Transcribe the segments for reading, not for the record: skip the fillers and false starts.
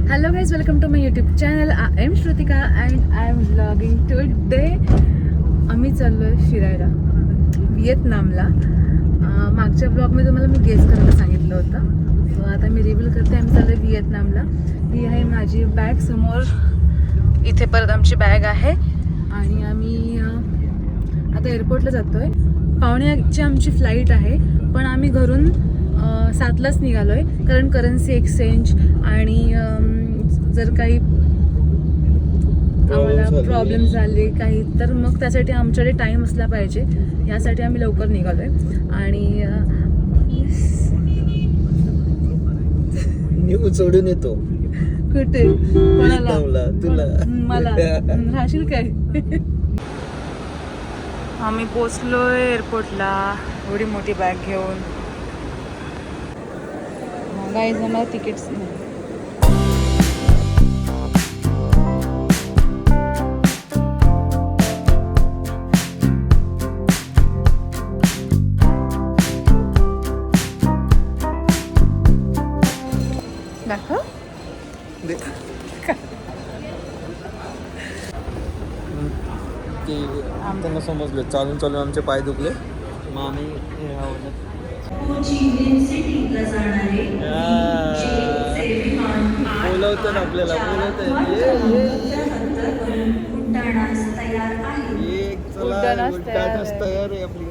Hello guys, welcome to my YouTube channel. I am Shrutika and I am vlogging today. आम्ही चाललोय फिरायला व्हिएतनामला. मागच्या ब्लॉगमध्ये तुम्हाला मी गेस करायला सांगितलं होतं. सो आता मी रिव्हील करते. आम्ही चाललोय व्हिएतनामला. ही आहे माझी बॅग. समोर इथे परत आमची बॅग आहे आणि आम्ही आता एअरपोर्टला जातोय. 5:45ची आमची फ्लाईट आहे, पण आम्ही घरून 7लाच निघालोय कारण करन्सी एक्सचेंज आणि जर काही आम्हाला प्रॉब्लेम झाले काही तर मग त्यासाठी आमच्याकडे टाईम असला पाहिजे, यासाठी आम्ही लवकर निघालोय. आणि सोडून येतो कुठे कोणाला? तुला मला राहशील काय? आम्ही पोचलोय एअरपोर्टला एवढी मोठी बॅग घेऊन. गाईज आम्हाला तिकीट्स नाही. दाखव त्यांना समजले. चालून चालून आमचे पाय दुखले. मग आम्ही बोलवतं ना आपल्याला, तयार आहे आपली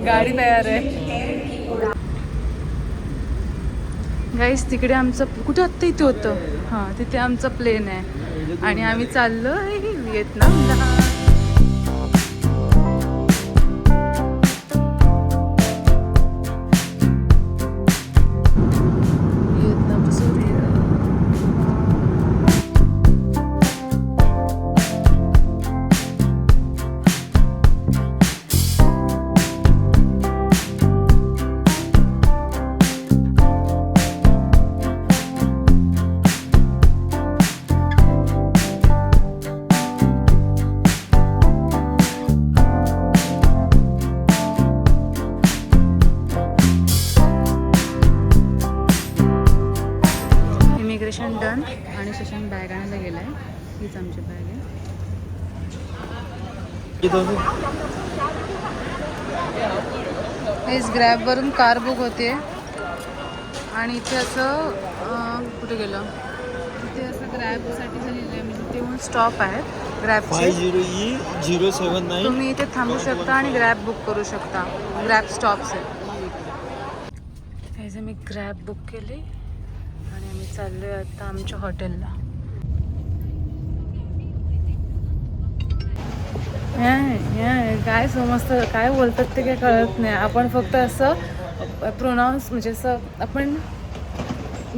गाडी तयार आहे. गाईस तिकडे आमचं कुठं आत्ता इथे होतं, हां तिथे आमचं प्लेन आहे आणि आम्ही चाललो आहे व्हिएतनामला. इमिग्रेशन डन आणि शशांक बॅग आणायला गेलाय. हीच आमची बॅग आहे. हेच ग्रॅबवरून कार बुक होते आणि इथे असं कुठे गेलं, इथे असं ग्रॅबसाठी लिहिलं आहे. म्हणजे तिथे स्टॉप आहेत ग्रॅबचे. 50E079. तुम्ही इथे थांबू शकता आणि ग्रॅब बुक करू शकता. ग्रॅब स्टॉप्स आहेत. मी ग्रॅब बुक केली आणि आम्ही चाललोय आता आमच्या हॉटेलला. काय समजतं काय बोलतात ते काय कळत नाही. आपण फक्त असं प्रोनाऊन्स म्हणजे असं आपण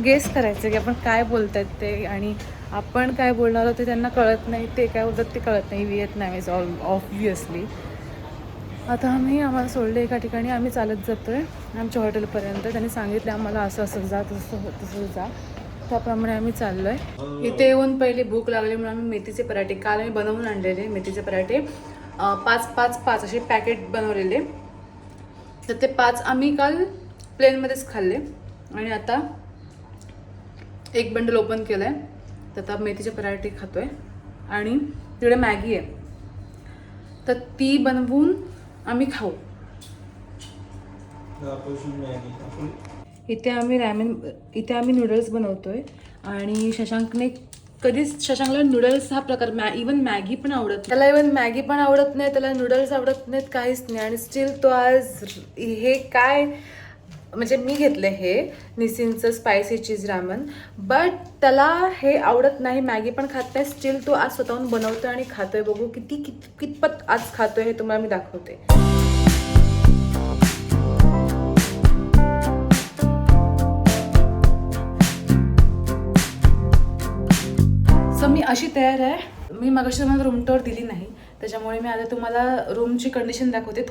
गेस करायचं की आपण काय बोलतात ते, आणि आपण काय बोलणार होते त्यांना कळत नाही. ते काय बोलतात ते कळत नाही. व्हिएतनामीज ऑब्व्हियसली. आता आम्हाला सोडलं एका ठिकाणी. आम्ही चालत जातोय आमच्या हॉटेलपर्यंत. त्यांनी सांगितलं आम्हाला असं असं जा, तसं जा. त्याप्रमाणे आम्ही चाललोय. इथे येऊन पहिले भूक लागली म्हणून आम्ही मेथीचे पराठे, काल मी बनवून आणलेले मेथीचे पराठे 5 असे पॅकेट बनवलेले. तर ते 5 आम्ही काल प्लेनमध्येच खाल्ले आणि आता एक बंडल ओपन केलं आहे. तर आता मेथीचे पराठे खातोय आणि तिकडे मॅगी आहे, तर ती बनवून आम्ही खाऊ. इथे आम्ही नूडल्स बनवतोय आणि शशांकला नूडल्स हा प्रकार इवन मॅगी पण आवडत नाही. त्याला इवन मॅगी पण आवडत नाही, त्याला नूडल्स आवडत नाहीत, काहीच नाही. आणि स्टील तो आज हे काय म्हणजे मी घेतलं हे निसिनचं स्पायसी चीज रामन, बट त्याला हे आवडत नाही, मॅगी पण खात नाही. स्टील तो आज स्वतःहून बनवतोय आणि खातोय. बघू कितपत आज खातोय हे तुम्हाला मी दाखवते. सो मी अशी तयार आहे. मी मगाशी तुम्हाला रूम टूर दिली नाही, त्याच्यामुळे मी आता तुम्हाला रूमची कंडिशन दाखवते.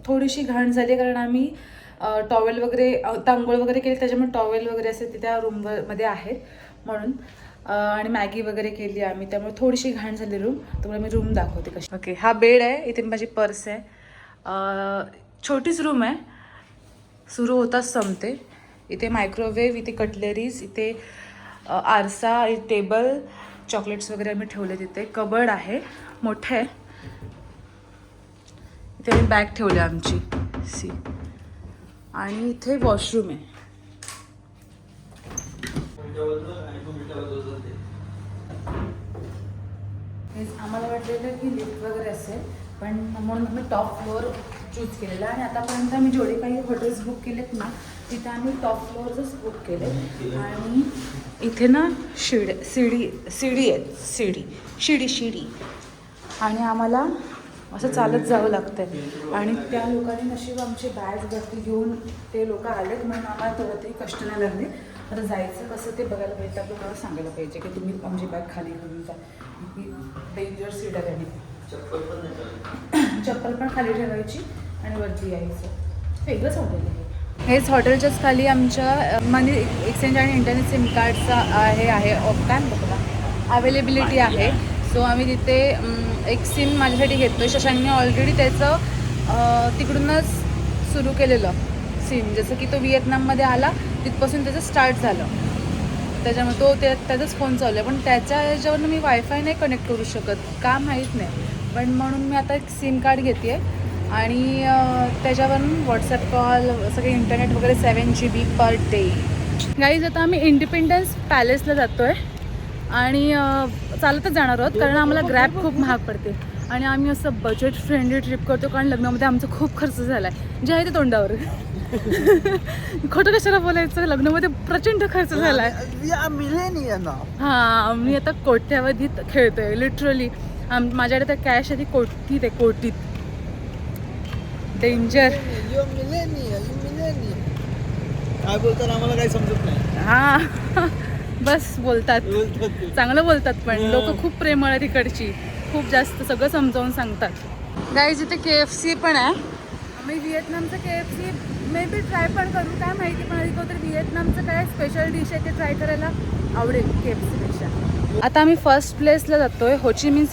थोडीशी घाण झाली कारण आम्ही टॉवेल वगैरे आंघोळ वगैरे केली, त्याच्यामुळे टॉवेल वगैरे असे त्या रूममध्ये आहेत म्हणून. आणि मॅगी वगैरे केली आम्ही, त्यामुळे थोडीशी घाण झाली रूम. तुम्हाला मी रूम दाखवते कशी. ओके, हा बेड आहे. इथे माझी पर्स आहे. छोटीच रूम आहे, सुरू होताच संपते. इथे मायक्रोवेव्ह, इथे कटलरीज, इथे आरसा, टेबल, चॉकलेट्स वगैरे आम्ही ठेवले. तिथे कबर्ड आहे, मोठे आहे. इथे आम्ही बॅग ठेवली आमची सी. आणि इथे वॉशरूम आहे. आम्हाला वाटलेलं की लिफ्ट वगैरे असेल, पण म्हणून आम्ही टॉप फ्लोअर चूज केलेला. आणि आतापर्यंत आम्ही जेवढे काही हॉटेल्स बुक केलेत ना, तिथे आम्ही टॉप फ्लोअरच बुक केले. आणि इथे ना शिडी आहेत, शिडी. आणि आम्हाला असं चालत जावं लागतं आहे. आणि त्या लोकांनी नशीब आमचे बॅग वरती घेऊन ते लोक आलेत, म्हणून आम्हाला थोडं तरी कष्ट नाही लागले. आता जायचं कसं ते बघायला पाहिजे, आपल्याला सांगायला पाहिजे की तुम्ही आमची बॅग खाली घेऊन जा. डेंजर सीट आहे. आणि चप्पल पण खाली ठेवायची आणि वरती यायचं. वेगळंच हॉटेल आहे. हेच हॉटेलच्याच खाली आमच्या मनी एक्सचेंज आणि इंटरनेट सिम कार्डचा आहे ऑफलाईन बघा अवेलेबिलिटी आहे. सो आम्ही तिथे एक सिम माझ्यासाठी घेतो आहे. शशांकने ऑलरेडी त्याचं तिकडूनच सुरू केलेलं सिम, जसं की तो व्हिएतनाममध्ये आला तिथपासून त्याचं स्टार्ट झालं. त्याच्यामुळे तो त्याचाच फोन चालू आहे. पण त्याच्या याच्यावरनं मी वायफाय नाही कनेक्ट करू शकत, का माहीत नाही. पण म्हणून मी आता एक सिम कार्ड घेते आहे आणि त्याच्यावरून व्हॉट्सअप कॉल, सगळे इंटरनेट वगैरे 7 GB पर डे. गाईज आता आम्ही इंडिपेंडन्स पॅलेसला जातो आहे आणि चालतच जाणार आहोत, कारण आम्हाला ग्रॅब खूप महाग पडते. आणि आम्ही असं बजेट फ्रेंडली ट्रिप करतो, कारण लग्नामध्ये आमचा खूप खर्च झाला आहे, जे आहे ते तोंडावर. खोटं कशाला बोलायचं, लग्नामध्ये प्रचंड खर्च झाला आहे. हां, मी आता कोट्यावधीत खेळतोय लिटरली. माझ्याकडे तर कॅश आधी कोटीत. डेंजर. काय बोलतात आम्हाला काही समजत नाही. हां बस बोलतात, चांगलं बोलतात. पण लोक खूप प्रेमळ आहेत इकडची, खूप जास्त सगळं समजावून सांगतात. गाईज इथे KFC पण आहे. आम्ही व्हिएतनामचं KFC मे बी ट्राय पण करू, काय माहिती. पण आधी तर व्हिएतनामचं काय स्पेशल डिश आहे ते ट्राय करायला आवडेल KFC पेक्षा. आता आम्ही फर्स्ट प्लेसला जातोय होचिमिन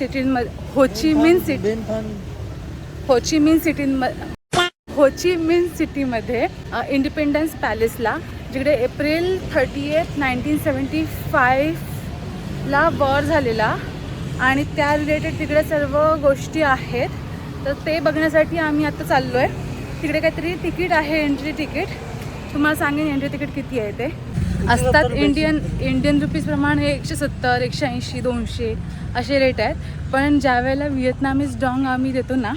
सिटीमध्ये इंडिपेंडन्स पॅलेसला, जिकडे एप्रिल 30, 1975 ला वॉर झालेला आणि त्या रिलेटेड तिकडे सर्व गोष्टी आहेत. तर ते बघण्यासाठी आम्ही आता चाललो आहे. तिकडे काहीतरी तिकीट आहे, एंट्री तिकीट. तुम्हाला सांगेन एंट्री तिकीट किती आहे ते. असतात इंडियन रुपीज प्रमाणे 170, 180, 200 असे रेट आहेत. पण ज्या वेळेला व्हिएतनामीज डॉंग आम्ही देतो ना,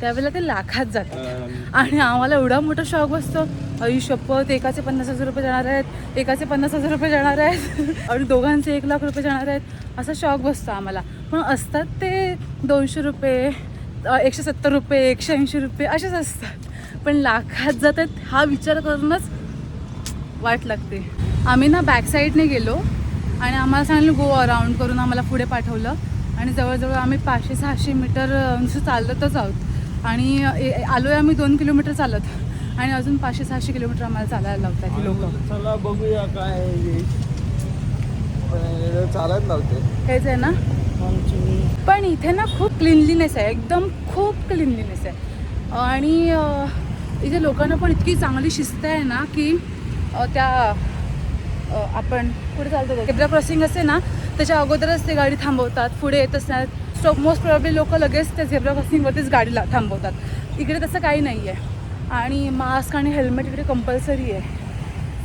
त्यावेळेला ते लाखात जातात. आणि आम्हाला एवढा मोठा शॉक बसतो, शपथ, एकाचे 50,000 रुपये जाणार आहेत, एकाचे 50,000 रुपये जाणार आहेत आणि दोघांचे 1,00,000 रुपये जाणार आहेत, असा शॉक बसतो आम्हाला. पण असतात ते 200 रुपये, 170 रुपये, 180 रुपये असेच असतात. पण लाखात जातात हा विचार करूनच वाट लागते. आम्ही ना बॅक साईडने गेलो आणि आम्हाला सांगितलं गो अराउंड करून आम्हाला पुढे पाठवलं. आणि जवळजवळ आम्ही 500-600 मीटर नुसतं चालतच आहोत. आणि आलो आहे आम्ही 2 किलोमीटर चालत, आणि अजून 500-600 किलोमीटर आम्हाला चालायला लावतात ही लोक. चला बघूया काय चालत लावते. हेच आहे ना. पण इथे ना खूप क्लिनलीनेस आहे, एकदम खूप क्लिनलीनेस आहे. आणि इथे लोकांना पण इतकी चांगली शिस्त आहे ना की त्या आपण पुढे चालतो झेब्रा क्रॉसिंग असते ना, त्याच्या अगोदरच ते गाडी थांबवतात, पुढे येत असतात. सो मोस्ट प्रॉब्ली लोक लगेच त्या झेब्रा क्रॉसिंगवरतीच गाडीला थांबवतात. इकडे तसं काही नाही आहे. आणि मास्क आणि हेल्मेट इकडे कंपल्सरी आहे.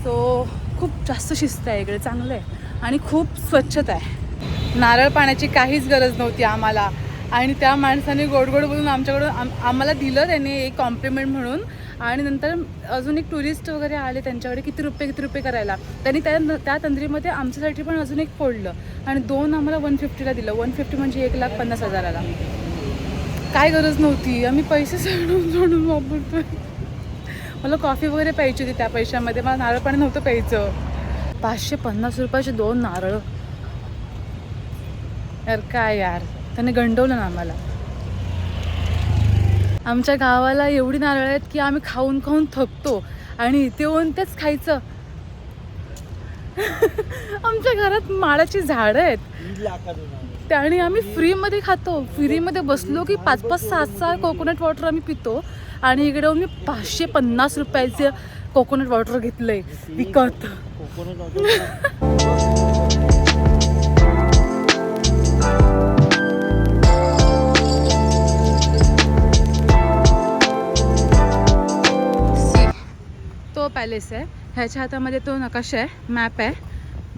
सो खूप जास्त शिस्त आहे इकडे, चांगलं आहे. आणि खूप स्वच्छता आहे. नारळ पाण्याची काहीच गरज नव्हती आम्हाला. आणि त्या माणसाने गोड बोलून आमच्याकडून आम्हाला दिलं त्याने एक कॉम्प्लिमेंट म्हणून. आणि नंतर अजून एक टुरिस्ट वगैरे आले, त्यांच्याकडे किती रुपये करायला त्यांनी त्या तंद्रीमध्ये आमच्यासाठी पण अजून एक फोडलं. आणि 2 आम्हाला 150ला दिलं. 150 म्हणजे 1,50,000ला. काय गरज नव्हती, आम्ही पैसे सोडून वापरतोय. मला कॉफी वगैरे प्यायची होती त्या पैशामध्ये, मला नारळ पाणी नव्हतं प्यायचं. 550 रुपयाचे 2 नारळ यार, काय यार, त्याने गंडवलं ना आम्हाला. आमच्या गावाला एवढी नारळ आहेत की आम्ही खाऊन थकतो, आणि इथे येऊन तेच खायचं. आमच्या घरात माळाची झाडं आहेत आणि आम्ही फ्रीमध्ये खातो. फ्रीमध्ये बसलो की 5-5, 6-6 कोकोनट वॉटर आम्ही पितो. आणि इकडे मी 550 रुपयाचे कोकोनट वॉटर घेतलंय विकत. तो पॅलेस आहे. ह्याच्या हातामध्ये तो नकाशा आहे, मॅप आहे,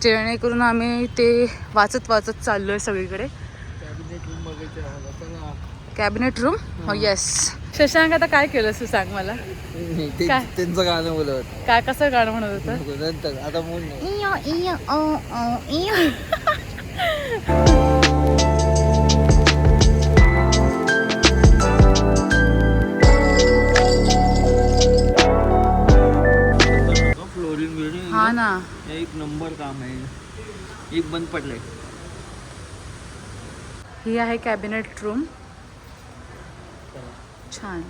जेणेकरून आम्ही ते वाचत वाचत चाललो आहे सगळीकडे. Cabinet room. हो येस. शशांक आता काय केलं तू सांग मला. काय त्यांचं गाणं बोलत काय कसं गाणं म्हणत होतं. नंतर आता मूड नाही. फ्लोरिंग बिल्डिंग हा ना. एक नंबर काम आहे. एक बंद पडलंय. ही आहे कॅबिनेट रूम. छान.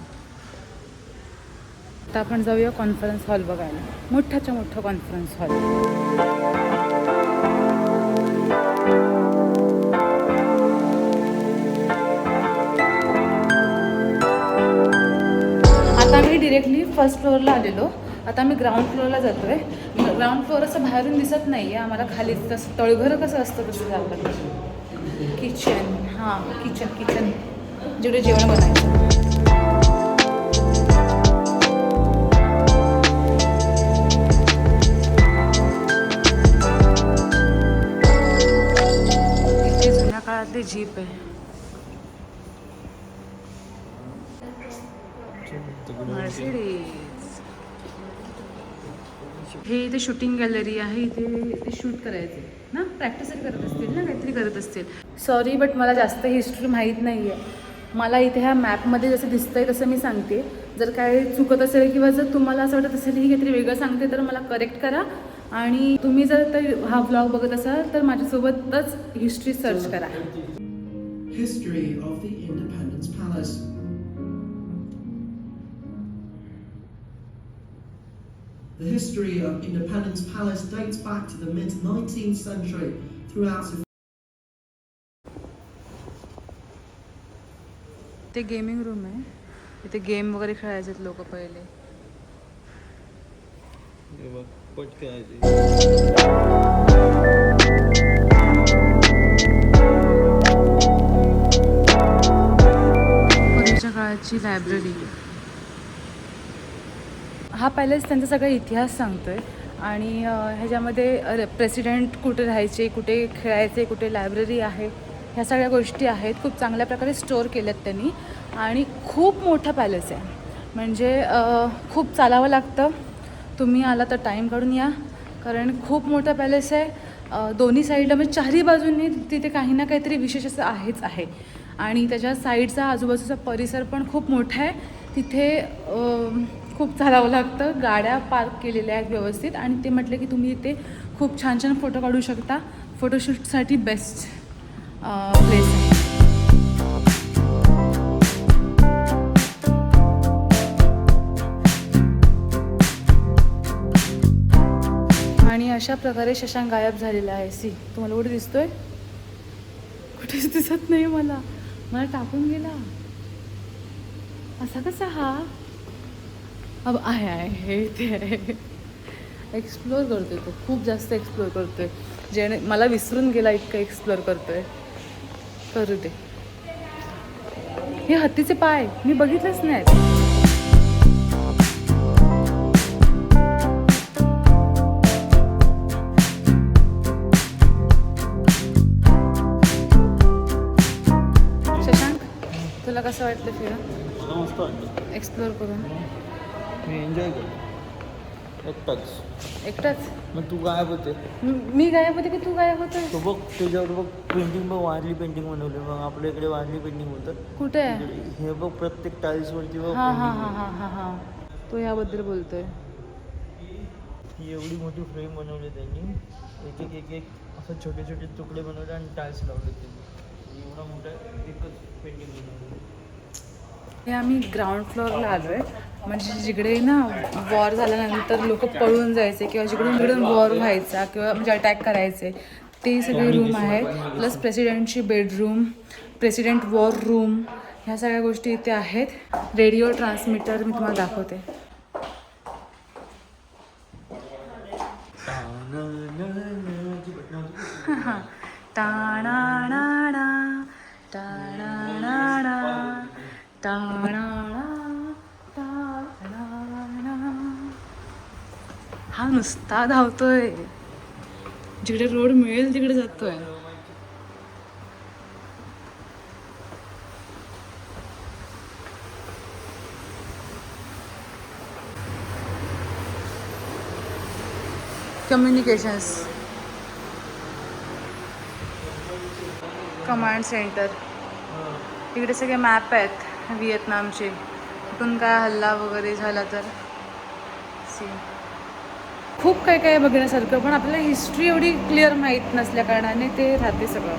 आता आपण जाऊया कॉन्फरन्स हॉल बघायला. मोठाच्या मोठा कॉन्फरन्स हॉल. आता आम्ही डिरेक्टली फर्स्ट फ्लोअरला आलेलो. आता आम्ही ग्राउंड फ्लोअरला जातोय. ग्राउंड फ्लोअर असं बाहेरून दिसत नाही आहे आम्हाला. खाली तसं तळघर कसं असतं तसं जातं. किचन. हां किचन जेवढे जेवण बनायचं. इथे जुन्या काळातली जीप आहे. मर्सिडीज. हे इथे शूटिंग गॅलरी आहे. इथे शूट करायचे ना, प्रॅक्टिस करत असतील ना, काहीतरी करत असतील. सॉरी बट मला जास्त हिस्ट्री माहीत नाही आहे. मला इथे ह्या मॅपमध्ये जसं दिसतंय तसं मी सांगते. जर काय चुकत असेल किंवा जर तुम्हाला असं वाटत असेल ही काहीतरी वेगळं सांगते तर मला करेक्ट करा. आणि तुम्ही जर हा ब्लॉग बघत असाल तर माझ्यासोबतच हिस्ट्री सर्च करा. History of the Independence Palace. The history of Independence Palace dates back to the mid-19th century throughout. ते गेमिंग रूम आहे. इथे गेम वगैरे खेळायचे लोक पहिले. पूर्वीच्या काळाची लायब्ररी. हा पॅलेस त्यांचा सगळा इतिहास सांगतोय. आणि ह्याच्यामध्ये प्रेसिडेंट कुठे राहायचे, कुठे खेळायचे, कुठे लायब्ररी आहे, ह्या सगळ्या गोष्टी आहेत. खूप चांगल्या प्रकारे स्टोअर केल्यात त्यांनी. आणि खूप मोठा पॅलेस आहे. म्हणजे खूप चालावं लागतं. तुम्ही आला तर टाईम काढून या, कारण खूप मोठा पॅलेस आहे. दोन्ही साईडला म्हणजे चारही बाजूंनी तिथे काही ना काहीतरी विशेष असं आहेच आहे. आणि त्याच्या साईडचा आजूबाजूचा परिसर पण खूप मोठा आहे. तिथे खूप चालावं लागतं. गाड्या पार्क केलेल्या आहेत व्यवस्थित. आणि ते म्हटलं की तुम्ही इथे खूप छान छान फोटो काढू शकता. फोटोशूटसाठी बेस्ट प्लेस आहे. आणि अशा प्रकारे शशांक गायब झालेला आहे. सी तुम्हाला कुठे दिसतोय? कुठेच दिसत नाही मला. मला टाकून गेला. असा कसा हा? अब आहे इथे आहे. एक्सप्लोअर करतोय तो. खूप जास्त एक्सप्लोअर करतोय. जेणे मला विसरून गेला इतकं एक्सप्लोअर करतोय. करू दे. हे हत्तीचे पाय मी बघितलंच नाही. शशांक तुला कसं वाटतं फिरून? मस्त वाटतं एक्सप्लोअर करून. मी एन्जॉय करतो एकटाच. मग तू गायब होते. मी गायब होते की तू गायब होतोय? तो बघ तुझ्यावर बघ पेंटिंग बघ. वारली पेंटिंग बनवली. मग आपल्या इकडे वारली पेंटिंग बोलतात. कुठे आहे? हे बघ प्रत्येक टाईल्सवरती बघ. हां हां हां हां हां हां. तो याबद्दल बोलतोय. ही एवढी मोठी फ्रेम बनवली त्यांनी. एक एक असं छोटे छोटे तुकडे बनवले आणि टाईल्स लावले त्यांनी. एवढा मोठा एकच पेंटिंग बनवली. हे आम्ही ग्राउंड फ्लोअरला आलो आहे. म्हणजे जिकडे ना वॉर झाल्यानंतर लोक पळून जायचे किंवा जिकडून तिकडून वॉर व्हायचा किंवा म्हणजे अटॅक करायचे ते सगळे रूम आहेत. प्लस प्रेसिडेंटची बेडरूम, प्रेसिडेंट वॉर रूम, ह्या सगळ्या गोष्टी इथे आहेत. रेडिओ ट्रान्समीटर मी तुम्हाला दाखवते. टाणाणाणा, टाणाणाणा, टाणाणा, टाणाणा. हा नुसता धावतोय, जिकडे रोड मिळेल तिकडे जातोय. Communications command centre. इकडे सगळे मॅप आहेत व्हिएतनामचे, कुठून काय हल्ला वगैरे झाला तर. खूप काय काय बघण्यासारखं, पण आपल्याला हिस्ट्री एवढी क्लिअर माहीत नसल्या कारणाने ते राहते सगळं.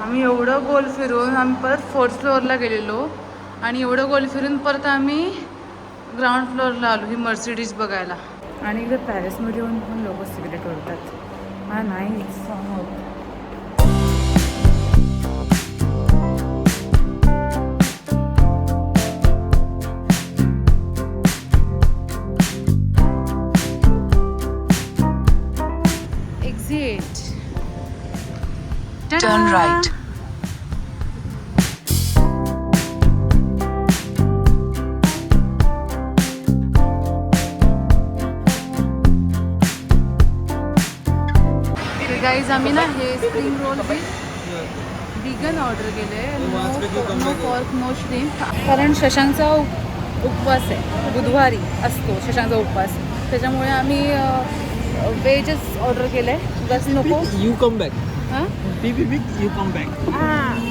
आम्ही एवढं गोल फिरून आम्ही परत 4th फ्लोअरला गेलेलो आणि एवढं गोल फिरून परत आम्ही ग्राउंड फ्लोअरला आलो ही मर्सिडीज बघायला. आणि इकडे पॅरिसमध्ये येऊन पण लोक सिगरेट ओढतात. मला नाही सहन होत. एक्झिट. Turn right. गाईज आम्ही ना हे स्प्रिंग रोल विगन ऑर्डर केले. No pork no shrimp. कारण शशांकचा उपवास आहे, बुधवारी असतो शशांकचा उपवास, त्याच्यामुळे आम्ही व्हेजच ऑर्डर केलं आहे. बस नको यू कम बॅक. हां यू कम बॅक.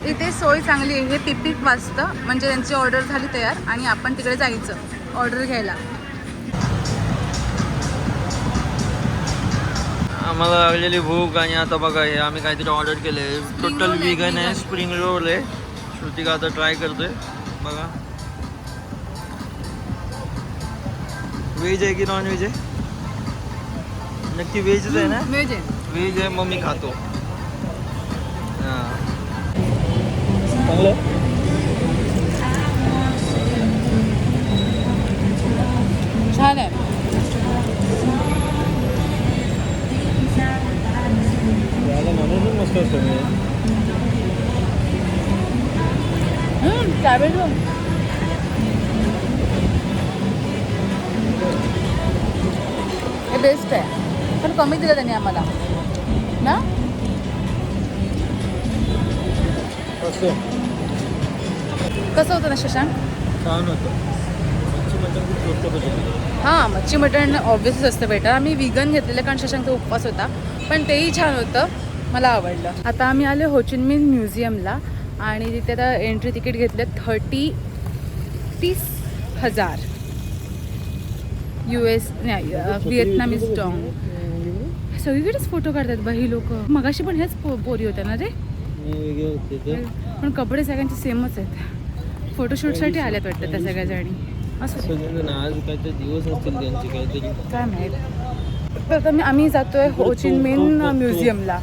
इथे सोय चांगली आहे. हे पिपिक वाजतं म्हणजे त्यांची ऑर्डर झाली तयार आणि आपण तिकडे जायचं ऑर्डर घ्यायला. आम्हाला लागलेली भूक आणि आता बघा हे आम्ही काहीतरी ऑर्डर केले. टोटल व्हिगन आहे, स्प्रिंग रोल आहे. श्रुतिका आता ट्राय करतोय. बघा व्हेज आहे की नॉन व्हेज आहे? नक्की व्हेजच आहे ना? व्हेज आहे. व्हेज आहे मग मी खातो. हां चांगलं. छान आहे. म्हणून मस्त असतं. कॅबेज हे बेस्ट आहे, पण कमी दिलं त्यांनी आम्हाला ना. कसं होतं ना शशांक? छान होतं. मच्छी मटण खूप स्वस्त होतं. हां मच्छी मटण ऑब्वियसली असतं बेटर. आम्ही विगन घेतलेलं कारण शशांकचा उपवास होता, पण तेही छान होतं, मला आवडलं. आता आम्ही आलो होचिनमिन म्युझियमला आणि तिथे आता एंट्री तिकीट घेतले 30,000 US नाही व्हिएतनामीज डॉंग. सगळीकडेच फोटो काढतात बाई लोक. मगाशी पण हेच पोरी होत्या ना रे, पण कपडे सगळ्यांचे सेमच आहेत. फोटोशूटसाठी आल्यात वाटतं त्या सगळ्या जणी. असं आज काहीतरी दिवस असतील त्यांचे काहीतरी, काय माहीत. तर आता आम्ही जातोय होचिनमिन म्युझियमला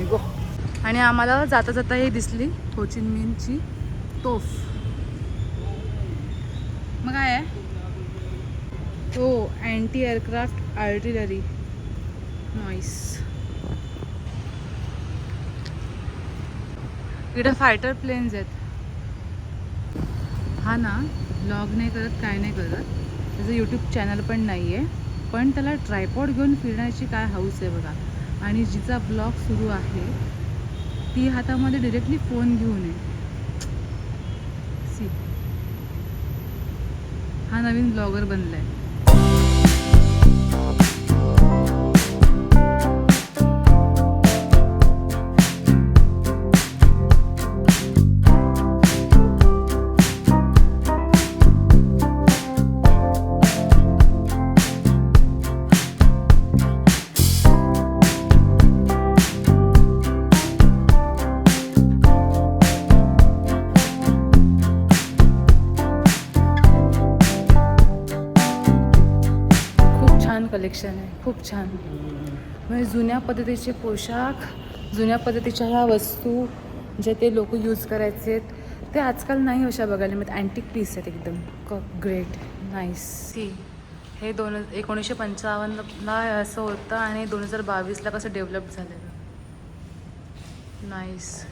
आणि आम्हाला जाता जाता हे दिसली होचिनमिनची तोफ. मग काय आहे हो, अँटी एअरक्राफ्ट आर्टिलरी. नॉईस. इकडे फायटर प्लेन्स आहेत. हा ना ब्लॉग नाही करत, काय नाही करत. त्याचं यूट्यूब चॅनल पण नाही आहे, पण त्याला ट्रायपॉड घेऊन फिरण्याची काय हौस आहे बघा. आणि जिचा ब्लॉग सुरू आहे ती हातामध्ये डिरेक्टली फोन घेऊन आहे. सी हा नवीन ब्लॉगर बनलाय. कलेक्शन आहे खूप छान. म्हणजे जुन्या पद्धतीचे पोशाख, जुन्या पद्धतीच्या ह्या वस्तू जे ते लोक यूज करायचे ते आजकाल नाही अशा बघायला मिळत. अँटिक पीस आहेत एकदम. Great, nice. सी हे 1955ला असं होतं आणि 2022ला कसं डेव्हलप झालेलं. Nice.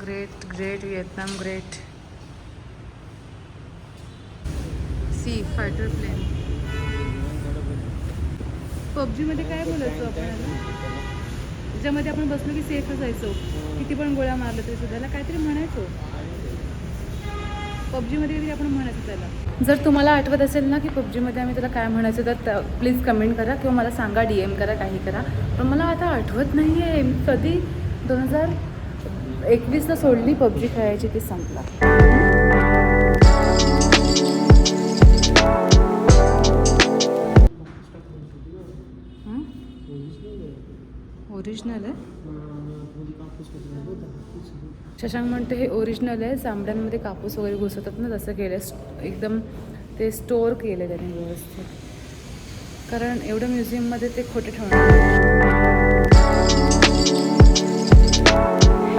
Great great Vietnam great. Sea fighter plane. पबजीमध्ये काय बोलायचो आपण आता? त्याच्यामध्ये आपण बसलो की सेफ असायचो, किती पण गोळ्या मारल्या तरी सुद्धा. त्याला काहीतरी म्हणायचो पबजीमध्ये, काहीतरी आपण म्हणायचो त्याला. जर तुम्हाला आठवत असेल ना की पबजीमध्ये आम्ही त्याला काय म्हणायचो तर प्लीज कमेंट करा किंवा मला सांगा, DM करा, काही करा. पण मला आता आठवत नाही आहे. मी कधी 2021ला सोडली पबजी खेळायची, ती संपला. ओरिजिनल आहे. शशांक म्हणते हे ओरिजिनल आहे. जांभळ्यांमध्ये कापूस वगैरे घुसवतात ना, तसं केलं एकदम. ते स्टोअर केलं त्याने व्यवस्थित, कारण एवढं म्युझियममध्ये ते खोटे ठेवणार.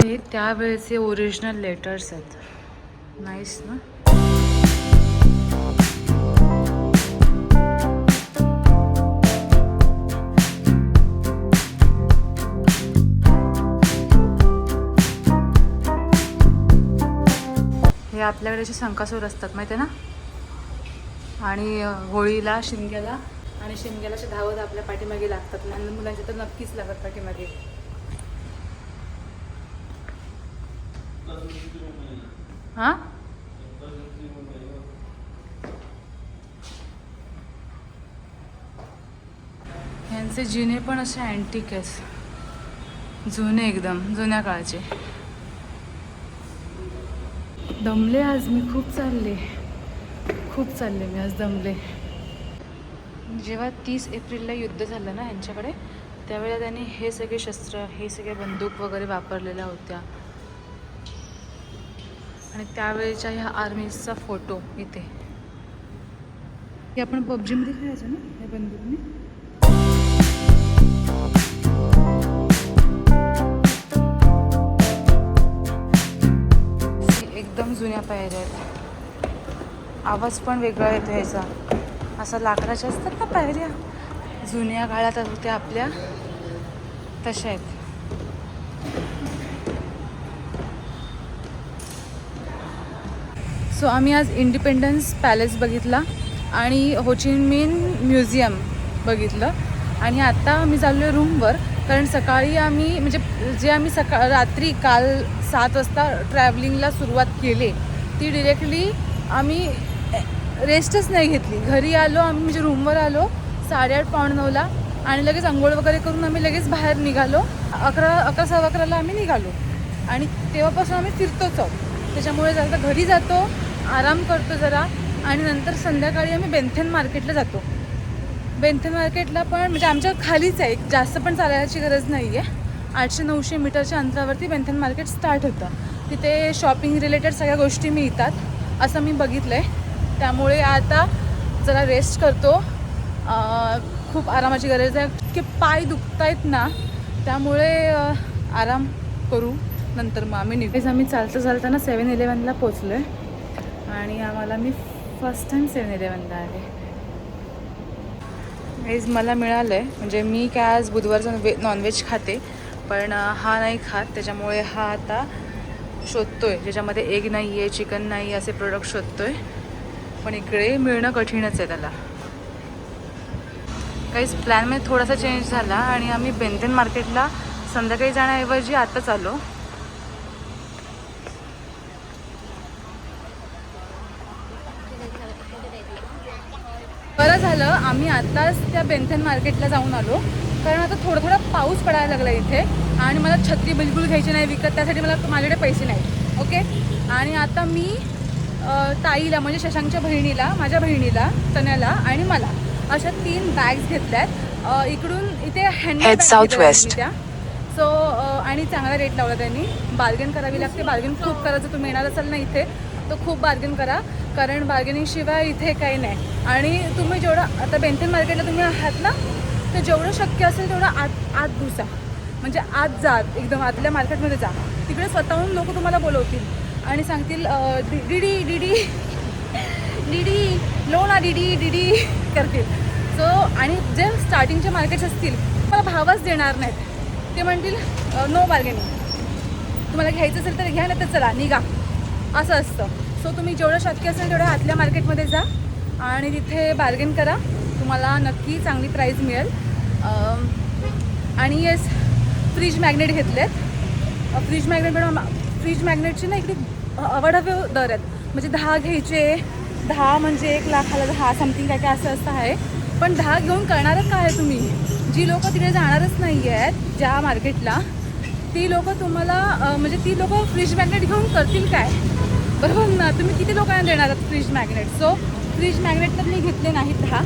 हे त्यावेळेचे ओरिजिनल लेटर्स आहेत. नाईस ना. हे आपल्याकडे जे शंकासूर असतात माहिती आहे ना, आणि होळीला शिमग्याला असे धावत आपल्या पाठीमागे लागतात. लहान मुलांच्या तर नक्कीच लागत पाठीमागे. हां, ह्यांचे जिने पण असे अँटिक आहेत, जुने, एकदम जुन्या काळाचे. दमले आज मी, खूप चालले मी आज, दमले. जेव्हा 30 एप्रिलला युद्ध झालं ना ह्यांच्याकडे, त्यावेळेला त्यांनी हे सगळे शस्त्र, हे सगळे बंदूक वगैरे वापरलेल्या होत्या. आणि त्यावेळेच्या ह्या आर्मीजचा फोटो इथे. हे आपण पबजीमध्ये खेळायचो ना ह्या बंदूकने. एकदम जुन्या पायऱ्या आहेत. आवाज पण वेगळा येतो ह्याचा, असा लाकडाच्या असतात ना पायऱ्या, जुन्या काळात होत्या आपल्या, तशा आहेत. सो आम्ही आज इंडिपेंडन्स पॅलेस बघितला आणि हो ची मिन्ह म्युझियम बघितलं. आणि आता आम्ही चाललो आहे रूमवर, कारण सकाळी आम्ही म्हणजे आम्ही रात्री काल 7 वाजता ट्रॅव्हलिंगला सुरुवात केली, ती डिरेक्टली आम्ही रेस्टच नाही घेतली. घरी आलो आम्ही, म्हणजे रूमवर आलो 8:30 पावणे 9ला, आणि लगेच आंघोळ वगैरे करून आम्ही लगेच बाहेर निघालो. 11 सव्वा 11ला आम्ही निघालो, आणि तेव्हापासून आम्ही फिरतोच आहोत. त्याच्यामुळे जरा घरी जातो, आराम करतो जरा, आणि नंतर संध्याकाळी आम्ही बेंथेन मार्केटला जातो. बेंथेन मार्केटला पण म्हणजे आमच्या खालीच आहे, जास्त पण चालायची गरज नाही आहे. 800-900 मीटरच्या अंतरावरती बेंथेन मार्केट स्टार्ट होतं. तिथे शॉपिंग रिलेटेड सगळ्या गोष्टी मिळतात असं मी बघितलं आहे. त्यामुळे आता जरा रेस्ट करतो. खूप आरामाची गरज आहे, की पाय दुखत आहेत ना, त्यामुळे आराम करू. नंतर मग आम्ही निघायचं. आम्ही चालताना 7-Elevenला पोचलो आहे, आणि मी फर्स्ट टाईम 7-Elevenला आले. हेच मला मिळालं आहे, म्हणजे मी काय आज बुधवारचं नॉनव्हेज खाते, पण हा नाही खात. त्याच्यामुळे हा आता शोधतोय ज्याच्यामध्ये एग नाही आहे, चिकन नाही, असे प्रोडक्ट शोधतोय. पण इकडे मिळणं कठीणच आहे त्याला. काहीच प्लॅनमध्ये थोडासा चेंज झाला, आणि आम्ही बेंथेन मार्केटला संध्याकाळी जाण्याऐवजी आत्ताच आलो. बरं झालं आम्ही आत्ताच त्या बेंथेन मार्केटला जाऊन आलो, कारण आता थोडा पाऊस पडायला लागला इथे, आणि मला छत्री बिलकुल घ्यायची नाही विकत, त्यासाठी माझ्याकडे पैसे नाही. ओके. आणि आता मी ताईला, म्हणजे शशांकच्या बहिणीला, माझ्या बहिणीला, तन्याला आणि मला अशा 3 बॅग्स घेतल्या आहेत. इकडून इथे हँडबॅग त्या. सो आणि चांगला रेट लावला त्यांनी. बार्गेन करावी लागते, बार्गेन खूप करायचं. तुम्ही येणार असाल ना इथे तर खूप बार्गेन करा, कारण बार्गेनिंगशिवाय इथे काही नाही. आणि तुम्ही जेवढं आता बेंथेन मार्केटला तुम्ही आहात ना, तर जेवढं शक्य असेल तेवढं आत घुसा, म्हणजे आत जा, एकदम आतल्या मार्केटमध्ये जा. तिकडे स्वतःहून लोक तुम्हाला बोलवतील आणि सांगतील डीडी डीडी डीडी लो ना, डीडी डीडी करतील. सो आणि जे स्टार्टिंगचे मार्केट्स असतील मला भावच देणार नाहीत. ते म्हणतील नो बार्गेनिंग, तुम्हाला घ्यायचं असेल तर घ्या, नाही तर चला निघा, असं असतं. सो तुम्ही जेवढं शक्य असेल तेवढ्या आतल्या मार्केटमध्ये जा आणि तिथे बार्गेन करा, तुम्हाला नक्की चांगली प्राईस मिळेल. आणि येस, फ्रीज मॅग्नेट घेतलेत. फ्रीज मॅग्नेटचे ना इकडे अवाढव्य दर आहेत. म्हणजे 10 घ्यायचे, 10 म्हणजे 1 लाखाला 10 समथिंग काय काय असं आहे. पण 10 घेऊन करणारच काय आहे तुम्ही? जी लोकं तिकडे जाणारच नाही आहेत ज्या मार्केटला, ती लोकं तुम्हाला म्हणजे ती लोकं फ्रीज मॅग्नेट घेऊन करतील काय? बरोबर ना? तुम्ही किती लोकांना देणार आहात fridge magnet? So fridge magnet तर मी घेतले नाहीत 10,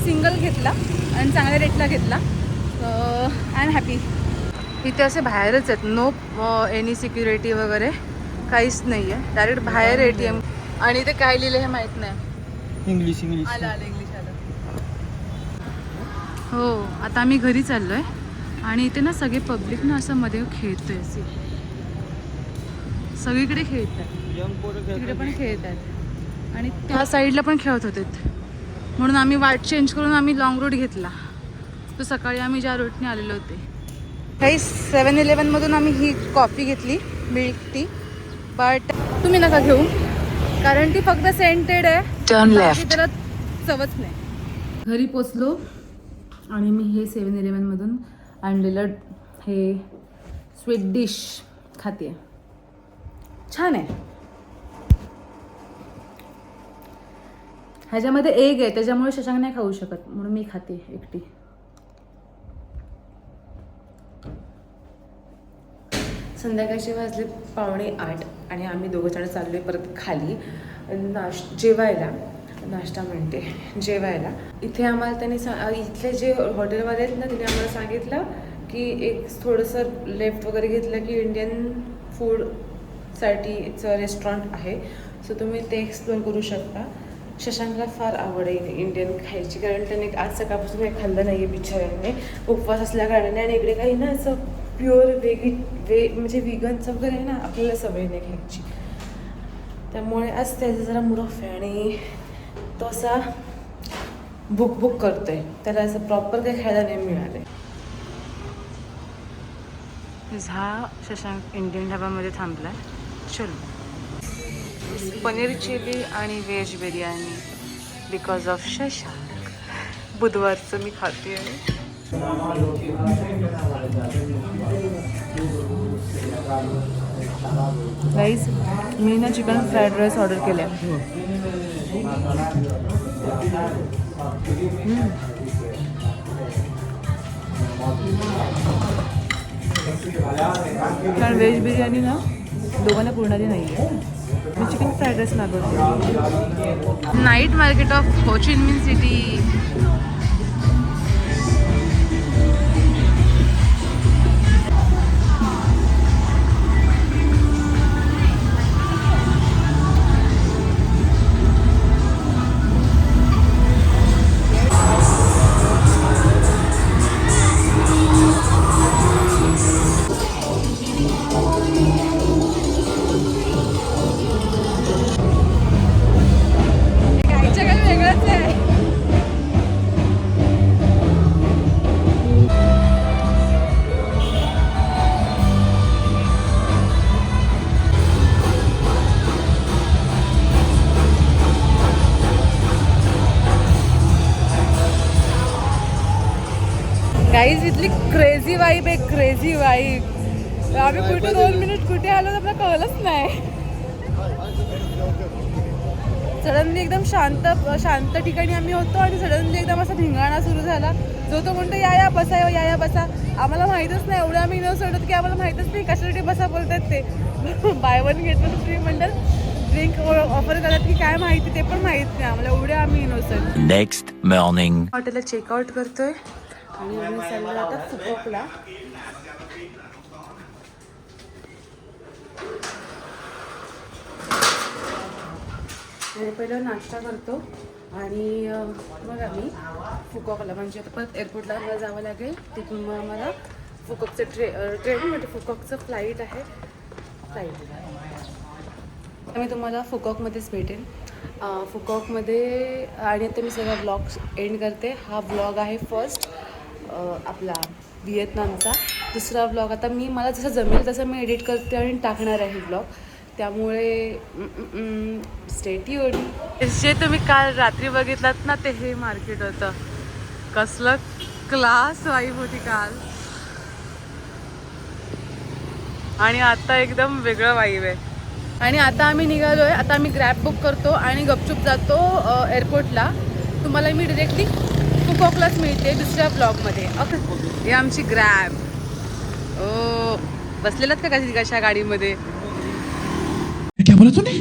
सिंगल घेतला आणि चांगल्या रेटला घेतला. I am happy. इथे असे बाहेरच आहेत, नो एनी सिक्युरिटी वगैरे काहीच नाही आहे, डायरेक्ट बाहेर ATM. आणि इथे काय लिहिलं हे माहीत नाही. इंग्लिश आलं इंग्लिश आलं. हो, आता आम्ही घरी चाललो आहे आणि इथे ना सगळे पब्लिक ना असं मध्ये खेळतोय, सगळीकडे खेळतात, यंग पोरं तिकडे पण खेळत आहेत आणि त्या साईडला पण खेळत होते. म्हणून आम्ही वाट चेंज करून आम्ही लॉंग रूट घेतला. तो सकाळी आम्ही ज्या रूटने आलेलो होते. काही 7-Eleven आम्ही ही कॉफी घेतली, मिल्क टी. बट तुम्ही नका घेऊ, कारण ती फक्त सेंटेड आहे, बाकी त्याला चवच नाही. घरी पोचलो आणि मी हे 7-Eleven आणलेलं हे स्वीट डिश खाते. छान आहे. ह्याच्यामध्ये एग आहे, त्याच्यामुळे शशांक नाही खाऊ शकत, म्हणून मी खाते एकटी. संध्याकाळचे वाजले 7:45 आणि आम्ही दोघं जण चाललोय परत खाली जेवायला. नाश्ता म्हणते, जेवायला. इथे आम्हाला त्यांनी इथले जे हॉटेलवाले आहेत ना, तिने आम्हाला सांगितलं की एक थोडंसं लेफ्ट वगैरे घेतलं की इंडियन फूडसाठीचं रेस्टॉरंट आहे. सो तुम्ही ते एक्सप्लोअर करू शकता. शशांकला फार आवड आहे इंडियन खायची, कारण त्याने आज सकाळपासून काही खाल्लं नाही आहे बिचाऱ्याने, उपवास असल्या कारणाने. आणि इकडे काही ना असं प्युअर म्हणजे विगनचं वगैरे आहे ना, आपल्याला सवय नाही खायची, त्यामुळे आज त्याचा जरा मूड ऑफ आहे आणि तो असा भूक करतोय. त्याला असं प्रॉपर काही खायला नाही मिळालं. हा शशांक इंडियन ढाबामध्ये थांबला. चलो, पनीर चिली आणि veg biryani because of Shashank. बुधवारचं मी खाते. गाईज, मी ना चिकन फ्राईड राईस ऑर्डर केलं आहे. कारण व्हेज बिर्याणी ना दोघांना पुरणारी नाही आहे. मी चिकन फ्राईड राईस मागवते. नाईट मार्केट ऑफ हो ची मिन सिटी. गाईज, इथली क्रेझी वाईब आहे, क्रेझी वाईब. आम्ही कुठे 2 मिनिट कुठे आलो तर आपल्याला कळलंच नाही. सडनली एकदम शांत ठिकाणी आम्ही होतो आणि सडनली एकदम असा धिंगाणा सुरू झाला. जो तो म्हणतो या बसा, या बसा. आम्हाला माहीतच नाही, एवढं आम्ही इनोसंट होतो की आम्हाला माहीतच नाही कशासाठी बसा बोलतात ते. बाय 1 गेट 1 फ्री म्हणतात, ड्रिंक ऑफर करतात की काय माहिती, ते पण माहीत नाही आम्हाला, एवढे आम्ही इनोसंट. नेक्स्ट मॉर्निंग हॉटेलला चेकआउट करतोय आणि आम्ही चाललो आता फुकॉकला. आणि पहिलं नाश्ता करतो आणि मग आम्ही फुकॉकला, म्हणजे आता परत एअरपोर्टला आम्हाला जावं लागेल. तिथून मग आम्हाला फुकॉकचं ट्रेन म्हणजे फुकॉकचं फ्लाईट आहे. फ्लाईट मी तुम्हाला फुकॉकमध्येच भेटेन. फुकॉकमध्ये. आणि आता मी सगळा ब्लॉग एंड करते. हा ब्लॉग आहे फर्स्ट आपला व्हिएतनामचा. दुसरा ब्लॉग आता मला जसं जमेल तसं मी एडिट करते आणि टाकणार आहे ब्लॉग. त्यामुळे स्टे ट्यून्ड. जे तुम्ही काल रात्री बघितलात ना, ते हे मार्केट होतं. कसलं क्लास वाईब होती काल. आणि आता एकदम वेगळं वाईब आहे. आणि आता आम्ही निघालोय. आता आम्ही ग्रॅब बुक करतो आणि गपचूप जातो एअरपोर्टला. तुम्हाला मी डिरेक्टली फुकॉकलाच मिळते दुसऱ्या ब्लॉगमध्ये. ओके, ही आमची ग्रॅब. ओ, बसलेलात का कशा गाडीमध्ये? क्या बोला तूने?